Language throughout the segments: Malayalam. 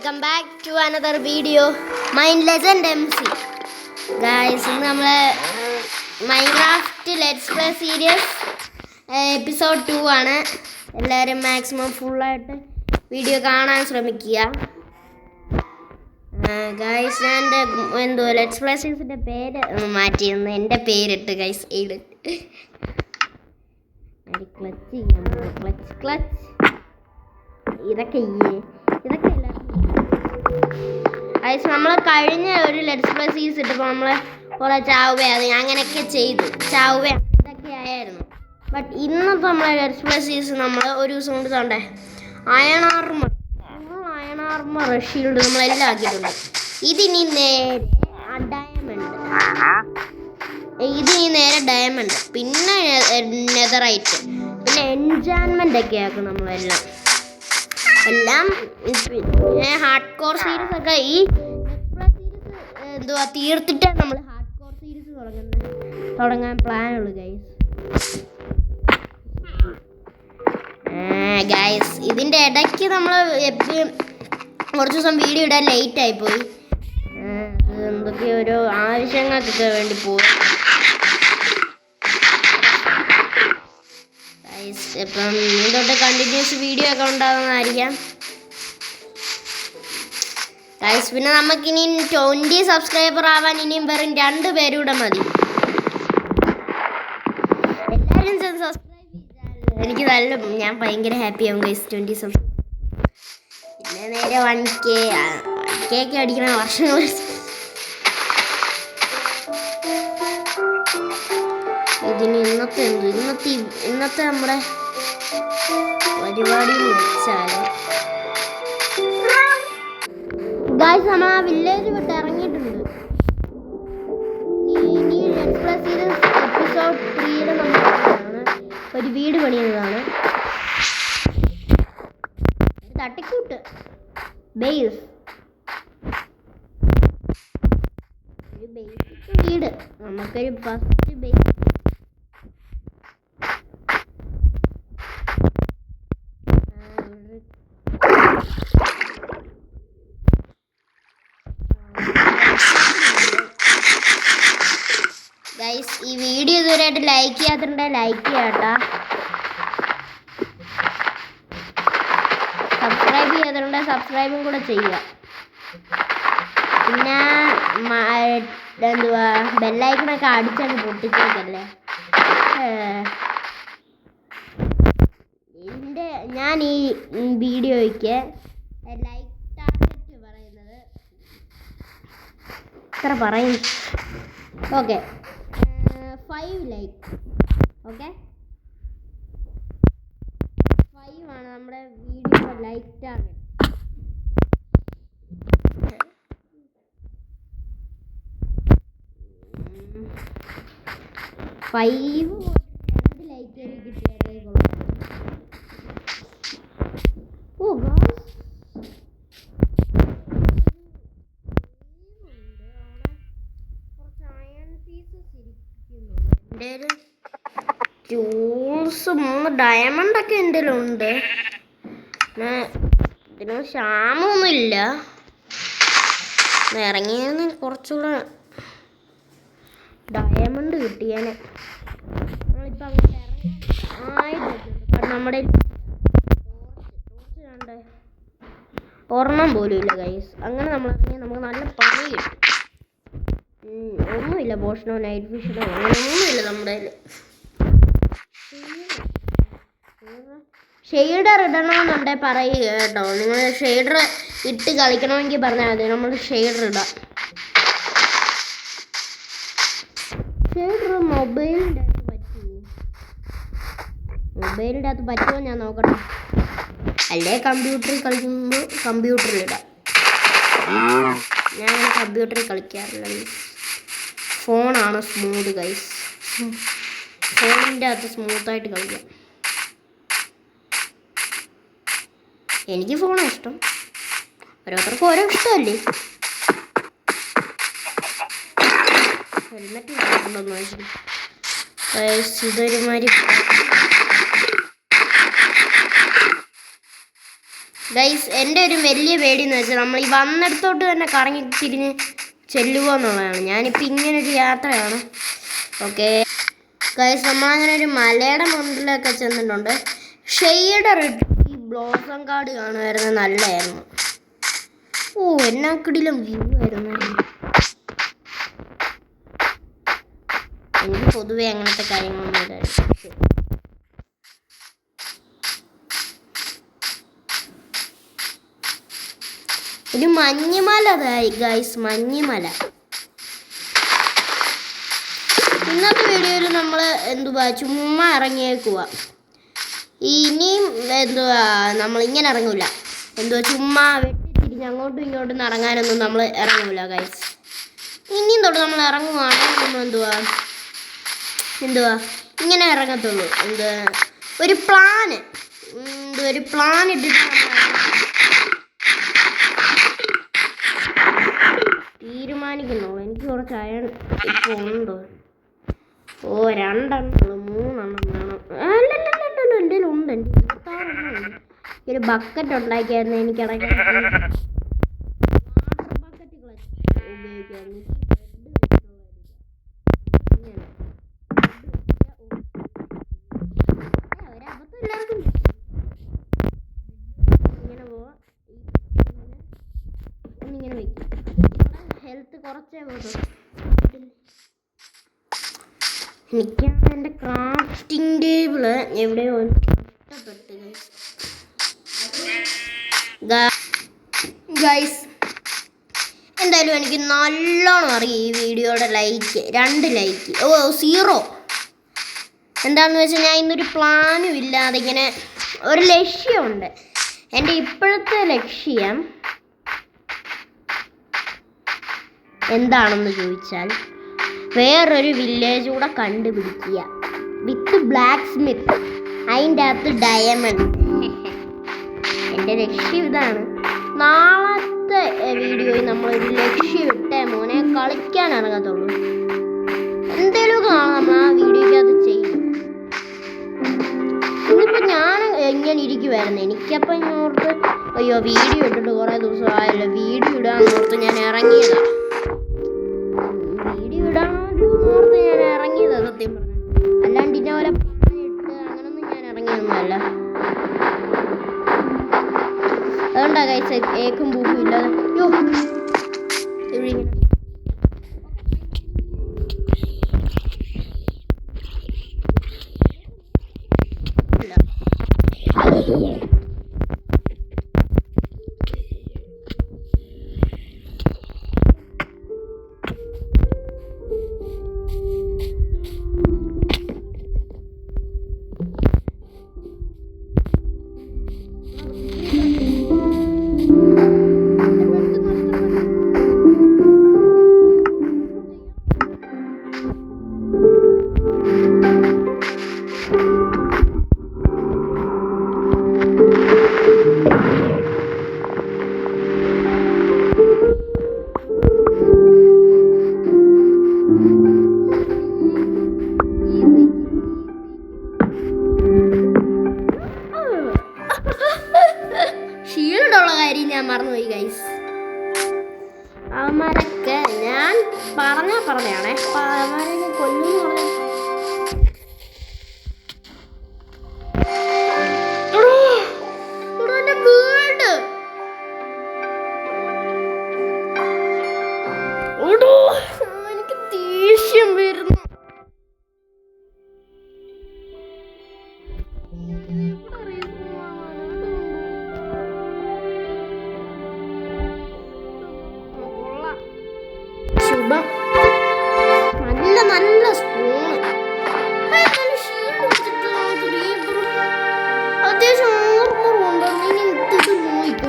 Welcome back to another video. Mind Legend MC. Guys, ഇന്ന് നമ്മള് Minecraft let's play series episode 2 ആണ്. എല്ലാവരും മാക്സിമം ഫുള്ളായിട്ട് വീഡിയോ കാണാൻ ശ്രമിക്കുക. ഗൈസ് ഞാൻ എന്തോ ലെറ്റ്സ് പ്ലേ സീരീസിൻ്റെ പേര് മാറ്റിയിരുന്നു. എൻ്റെ പേരിട്ട് ഗൈസ് ക്ലച്ച് ചെയ്യാൻ ക്ലച്ച് ഇതൊക്കെ ഗൈസ് നമ്മൾ കഴിഞ്ഞ ഒരു ലെറ്റ്സ് പ്ലേ സീരീസ് ഇട്ടപ്പോൾ നമ്മൾ കുറേ ചാവുകയാണ് അങ്ങനെയൊക്കെ ചെയ്തു ചാവുകയാണ് ഇതൊക്കെ ആയിരുന്നു. ബട്ട് ഇന്നത്തെ നമ്മളെ ലെറ്റ്സ് പ്ലേ സീരീസ് നമ്മൾ ഒരു ദിവസം കൊണ്ട് തണ്ടേ അയൺ ആർമർ ഷീൽഡ് നമ്മളെല്ലാം ആക്കിയിട്ടുണ്ട്. ഇതിനി നേരെ ഡയമണ്ട് പിന്നെ നെതറൈറ്റ് പിന്നെ എൻചാൻമെൻ്റ് ഒക്കെ ആക്കും നമ്മളെല്ലാം ഹാർഡ് കോർ സീരീസ് ഒക്കെ ഈ എന്തുവാ തീർത്തിട്ടാണ് നമ്മൾ ഹാർഡ് കോർ സീരീസ് തുടങ്ങാൻ പ്ലാനുള്ളൂ ഗൈസ്. ഇതിൻ്റെ ഇടയ്ക്ക് നമ്മൾ കുറച്ച് ദിവസം വീഡിയോ ഇടാൻ ലേറ്റ് ആയിപ്പോയി. എന്തൊക്കെയോ ഓരോ ആവശ്യങ്ങൾക്കൊക്കെ വേണ്ടി പോയി. ഇപ്പം ഇതൊട്ട് കണ്ടിന്യൂസ് വീഡിയോ ഒക്കെ ഉണ്ടാകുന്നതായിരിക്കാം ഗൈസ്. പിന്നെ നമുക്കിനി 20 സബ്സ്ക്രൈബർ ആവാൻ ഇനിയും വെറും 2 പേരൂടെ മതി. എല്ലാവരും സബ്സ്ക്രൈബ് ചെയ്താൽ എനിക്ക് ഞാൻ ഭയങ്കര ഹാപ്പി ആവും ഗൈസ്. 20 സബ്സ്ക്രൈബ് പിന്നെ നേരെ 1K ഒക്കെ അടിക്കണ വർഷങ്ങൾ. ഇതിന് ഇന്നത്തെ നമ്മുടെ പരിപാടി വെച്ചാൽ ഗൈസ് നമ്മൾ ആ വില്ലേജ് വിട്ട് ഇറങ്ങിയിട്ടുണ്ട്. ഇനി ലെറ്റ്സ് പ്ലേ സീരീസ് എപ്പിസോഡ് 3 നമ്മൾ ഒരു വീട് പണിയുന്നതാണ്. തട്ടിക്കൂട്ട് ബേസ് ഒരു ബേസിക് വീട് നമുക്കൊരു ഫസ്റ്റ് ബേസ് ഗൈസ്. ഈ വീഡിയോ ഇതുവരെയായിട്ട് ലൈക്ക് ചെയ്യാത്തിട്ടുണ്ടെങ്കിൽ ലൈക്ക് ചെയ്യാട്ടാ. സബ്സ്ക്രൈബ് ചെയ്യാത്തിട്ടുണ്ടെങ്കിൽ സബ്സ്ക്രൈബും കൂടെ ചെയ്യുക. പിന്നെ എന്തുവാ ബെല്ലൈക്കണൊക്കെ അടിച്ചങ്ങ് പൊട്ടിച്ചേക്കല്ലേ. ഞാൻ ഈ വീഡിയോയ്ക്ക് ലൈക്ക് ടാർഗറ്റ് പറയുന്നത് എത്ര പറയും? Okay 5 like. ഓക്കെ 5 ആണ് നമ്മുടെ വീഡിയോ ലൈക്ക് ടാർഗറ്റ്. 5 2 ലൈക്ക് കിട്ടിയാലേ കൊള്ളാം. ഓ ഗായ്സ് കുറച്ച് അയൺ പീസസ് ഇരിക്കുന്നുണ്ട്. എൻ്റെ ടൂൾസ് 3 ഡയമണ്ടൊക്കെ എൻ്റെ ഉണ്ട്. പിന്നെ ഇതിന് ക്ഷാമമൊന്നുമില്ല. ഇറങ്ങിയെന്ന് കുറച്ചുകൂടെ ഡയമണ്ട് കിട്ടിയേനെ. നമ്മളിപ്പോൾ അങ്ങോട്ട് ഇറങ്ങാൻ നമ്മുടെ ടോർച്ച് കണ്ടേ ഒരെണ്ണം പോലും ഇല്ല ഗൈസ്. അങ്ങനെ നമ്മൾ ഇറങ്ങിയാൽ നമുക്ക് നല്ല പണി കിട്ടും. ഒന്നുമില്ല പോഷനോ നൈറ്റ് വിഷനോ ഒന്നുമില്ല നമ്മുടെ കയ്യിൽ. ഷെയ്ഡർ ഇടണമെന്നുണ്ടെങ്കിൽ പറയുക കേട്ടോ. നിങ്ങൾ ഷെയ്ഡർ ഇട്ട് കളിക്കണമെങ്കിൽ പറഞ്ഞാൽ മതി, നമ്മൾ ഷെയ്ഡർ ഇടാം. ഷെയ്ഡർ മൊബൈലിൻ്റെ അകത്ത് പറ്റുമോ ഞാൻ നോക്കട്ടെ. അല്ലേ കമ്പ്യൂട്ടറിൽ കളിക്കുമ്പോൾ കമ്പ്യൂട്ടറിലിടാം. ഞാൻ കമ്പ്യൂട്ടറിൽ കളിക്കാറില്ല. ഫോണാണ് സ്മൂത്ത് ഗൈസ്. ഫോണിൻ്റെ അകത്ത് സ്മൂത്തായിട്ട് കളിക്കാം. എനിക്ക് ഫോണാണ് ഇഷ്ടം. ഓരോരുത്തർക്കും ഓരോ ഇഷ്ടമല്ലേ. ഹെൽമെറ്റ് ഉണ്ടോന്ന് വെച്ചിട്ട് ഇതൊരുമാതിരി ഗൈസ് എൻ്റെ ഒരു വലിയ പേടി എന്ന് വെച്ചാൽ നമ്മൾ ഈ വന്നിടത്തോട്ട് തന്നെ കറങ്ങി തിരിഞ്ഞ് ചെല്ലുക എന്നുള്ളതാണ്. ഞാനിപ്പോൾ ഇങ്ങനൊരു യാത്രയാണ്. ഓക്കെ ഗൈസ്, നമ്മളങ്ങനെ ഒരു മലയുടെ മുന്നിലൊക്കെ ചെന്നിട്ടുണ്ട്. ഷെയ്ഡർ ഇട്ട് ഈ ബ്ലോസം കാർഡ് കാണുമായിരുന്നു, നല്ലതായിരുന്നു. ഓ എന്നാ കിടിലം വ്യൂ ആയിരുന്നു. എനിക്ക് പൊതുവെ അങ്ങനത്തെ കാര്യങ്ങളൊന്നും ഇല്ലായിരുന്നു. ഒരു മഞ്ഞുമല ഗൈസ്, മഞ്ഞുമല. ഇന്നത്തെ വീഡിയോയിൽ നമ്മൾ ചുമ്മാ ഇറങ്ങിയേക്കുക. ഇനിയും നമ്മളിങ്ങനെ ഇറങ്ങൂല. ചുമ്മാ വെട്ടിത്തിരിഞ്ഞ് അങ്ങോട്ടും ഇങ്ങോട്ടും ഇറങ്ങാനൊന്നും നമ്മൾ ഇറങ്ങൂല ഗൈസ്. ഇനിയും തൊട്ട് നമ്മൾ ഇറങ്ങുവാണെങ്കിൽ നമ്മൾ ഇങ്ങനെ ഇറങ്ങത്തുള്ളൂ. ഒരു പ്ലാൻ ഇട്ടിട്ട് തീരുമാനിക്കുന്നുള്ളൂ. എനിക്ക് കുറച്ച് അയൺ ഇപ്പോൾ ഉണ്ടോ? ഓ 2 എണ്ണം 3 എണ്ണം വേണം. അല്ലല്ലല്ലോ, എൻ്റെ ഉണ്ട്. എൻ്റെ 26 ഉണ്ട്. ഒരു ബക്കറ്റ് ഉണ്ടാക്കിയായിരുന്നു. എനിക്ക് ഇടയ്ക്ക് വാട്ടർ ബക്കറ്റ് ഉപയോഗിക്കായിരുന്നു. ഇങ്ങനെ വെക്കും. ഹെൽത്ത് കുറച്ചേ പോകും. എനിക്കാണ് എൻ്റെ ക്രാഫ്റ്റിംഗ് ടേബിള് എവിടെയോ നഷ്ടപ്പെട്ടു ഗൈസ്. എന്തായാലും എനിക്ക് നല്ലോണം അറിയാം ഈ വീഡിയോയുടെ ലൈക്ക് 2 ലൈക്ക്. 0. എന്താണെന്ന് വെച്ചാൽ ഞാൻ ഇന്നൊരു പ്ലാനും ഇല്ലാതെ ഇങ്ങനെ ഒരു ലക്ഷ്യമുണ്ട്. എൻ്റെ ഇപ്പോഴത്തെ ലക്ഷ്യം എന്താണെന്ന് ചോദിച്ചാൽ വേറൊരു വില്ലേജ് കൂടെ കണ്ടുപിടിക്കുക വിത്ത് ബ്ലാക്ക് സ്മിത്ത്, അതിൻ്റെ അകത്ത് ഡയമണ്ട്. എൻ്റെ ലക്ഷ്യം ഇതാണ്. നാളത്തെ വീഡിയോയിൽ നമ്മളൊരു ലക്ഷ്യം ഇട്ടേ മോനെ കളിക്കാൻ ഇറങ്ങത്തുള്ളൂ. എന്തെങ്കിലുമൊക്കെ നമ്മൾ ആ വീഡിയോയ്ക്കകത്ത് ചെയ്യും. ഇന്നിപ്പോൾ ഞാൻ എങ്ങനെ ഇരിക്കുമായിരുന്നു. എനിക്കപ്പം ഇങ്ങോട്ട് അയ്യോ വീഡിയോ ഇട്ടിട്ട് കുറേ ദിവസമായല്ലോ, വീഡിയോ ഇടാന്ന് ഓർത്ത് ഞാൻ ഇറങ്ങിയതാണ്. സത്യം പറഞ്ഞു. അല്ലാണ്ട് ഇന്ന പോലെ ഇട്ട് അങ്ങനൊന്നും ഞാൻ ഇറങ്ങിയൊന്നുമല്ല. അതുകൊണ്ടാ കഴിച്ച ഏക്കും പൂക്കും ഇല്ലാതെ ഇവിടെ ഷീൽഡുള്ള കാര്യം ഞാൻ മറന്നുപോയി ഗൈസ്. അവന്മാരൊക്കെ ഞാൻ പറഞ്ഞാണേ അവന്മാരെ കൊല്ലുന്നു പറഞ്ഞു. എനിക്ക് ദേഷ്യം വരുന്നു. ശുഭം നല്ല നല്ല സ്പൂണ് അത്യാവശ്യം ഓർമ്മ ഇനി ഇത് നോയിക്കോ.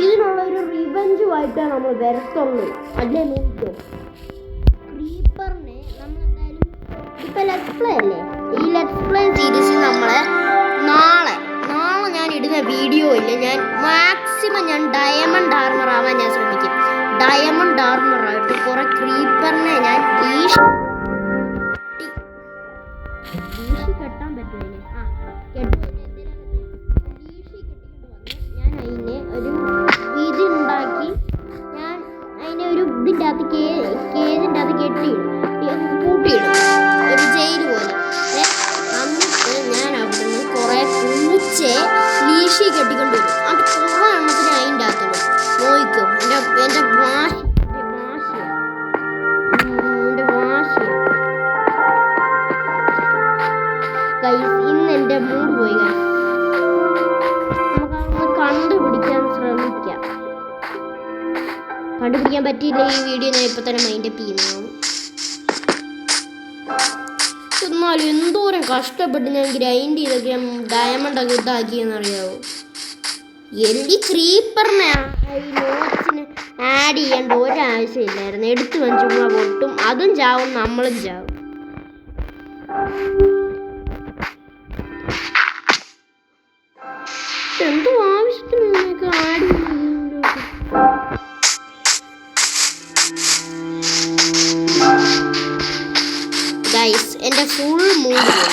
ഇതിനുള്ള ഒരു റിവെഞ്ചുമായിട്ടാണ് നമ്മൾ വരത്തുള്ളൂ. അല്ലേ നോക്കിക്കോ. ക്രീപ്പറിനെ നമ്മളെന്തായാലും ഇപ്പൊ ലെറ്റ്സ് പ്ലേ അല്ലേ, ഈ ലെറ്റ്സ് പ്ലേ സീരീസിൽ നമ്മള് നാളെ ഞാൻ ഇടുന്ന വീഡിയോയിൽ ഞാൻ മാക്സിമം ഞാൻ ഡയമണ്ട് ആർമർ ആവാൻ ഞാൻ ശ്രമിക്കും. ഡയമണ്ട് ആർമറായിട്ട് കുറെ ക്രീപ്പറിനെ ഞാൻ വീശി കെട്ടാൻ പറ്റുമല്ലേ? വീശി കെട്ടി കേജിൻ്റെ അത് കൂട്ടിയിടും, ഒരു ജയിൽ പോലെ. എന്നിട്ട് ഞാൻ അവിടുന്ന് കുറേ പൂച്ചയെ ലീഷി കെട്ടിക്കൊണ്ടുവരും. അത് കുറേ എണ്ണത്തിന് അതിൻ്റെ അകത്തുള്ളൂ. നോക്കിക്കോ, എൻ്റെ വാശി. ഇന്ന് എൻ്റെ മൂഡ് പോയി ഗൈസ്. നമുക്കതൊന്ന് കണ്ടുപിടിക്കാൻ ശ്രമിക്കാം. കണ്ടുപിടിക്കാൻ പറ്റിയില്ല ഈ വീഡിയോ ഞാൻ ഇപ്പം തന്നെ മൈൻഡ് അപ്പ് ചെയ്യുന്നതാണ്. എന്നാലും എന്തോരം കഷ്ടപ്പെട്ട് ഞാൻ ഗ്രൈൻഡ് ചെയ്തൊക്കെ ഡയമണ്ടൊക്കെ ഇതാക്കിയെന്നറിയാവോ. എലി ക്രീപ്പറിനെ നോട്ട്സിന് ആഡ് ചെയ്യേണ്ട ഒരാവശ്യമില്ലായിരുന്നു. എടുത്തു വെച്ചുള്ള പൊട്ടും, അതും ചാവും, നമ്മളും ചാവും. എന്തോ ആവശ്യത്തിന് നിങ്ങൾക്ക് ആഡ് ഗൈസ്, എൻ്റെ ഫുൾ മൂഡ് പോയി.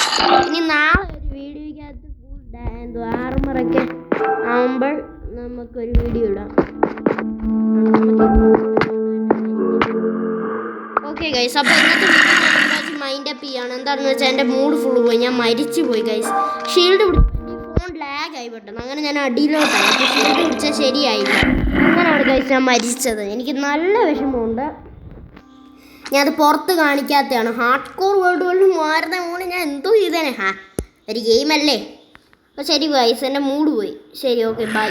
ഇനി നാളെ ഒരു വീഡിയോയ്ക്കകത്ത് ഫുൾ ആർമറൊക്കെ ആകുമ്പോൾ നമുക്കൊരു വീഡിയോ ഇടാം. ഓക്കെ ഗൈസ്, അപ്പോൾ ഇന്നത്തെ വീഡിയോ മൈൻഡ് അപ്പ് ചെയ്യാണ്. എന്താണെന്ന് വെച്ചാൽ എൻ്റെ മൂഡ് ഫുൾ പോയി, ഞാൻ മരിച്ചു പോയി ഗൈസ്. ഷീൽഡ് ഫോൺ ലാഗ് ആയി പെട്ടെന്ന്, അങ്ങനെ ഞാൻ അടിയിലോട്ടായി. അപ്പോൾ ഷീൽഡ് പിടിച്ചാൽ ശരിയായില്ല. അങ്ങനെയാണ് ഗൈസ് ഞാൻ മരിച്ചത്. എനിക്ക് നല്ല വിഷമമുണ്ട്. ഞാനത് പുറത്ത് കാണിക്കാത്തതാണ്. ഹാർഡ് കോർ വേൾഡ് വേൾഡ് മാറുന്ന മൂന്ന് ഞാൻ എന്തോ ചെയ്തേനെ. ഒരു ഗെയിമല്ലേ. അപ്പോൾ ശരി ഗൈസ്, എൻ്റെ മൂഡ് പോയി. ശരി, ഓക്കെ, ബൈ.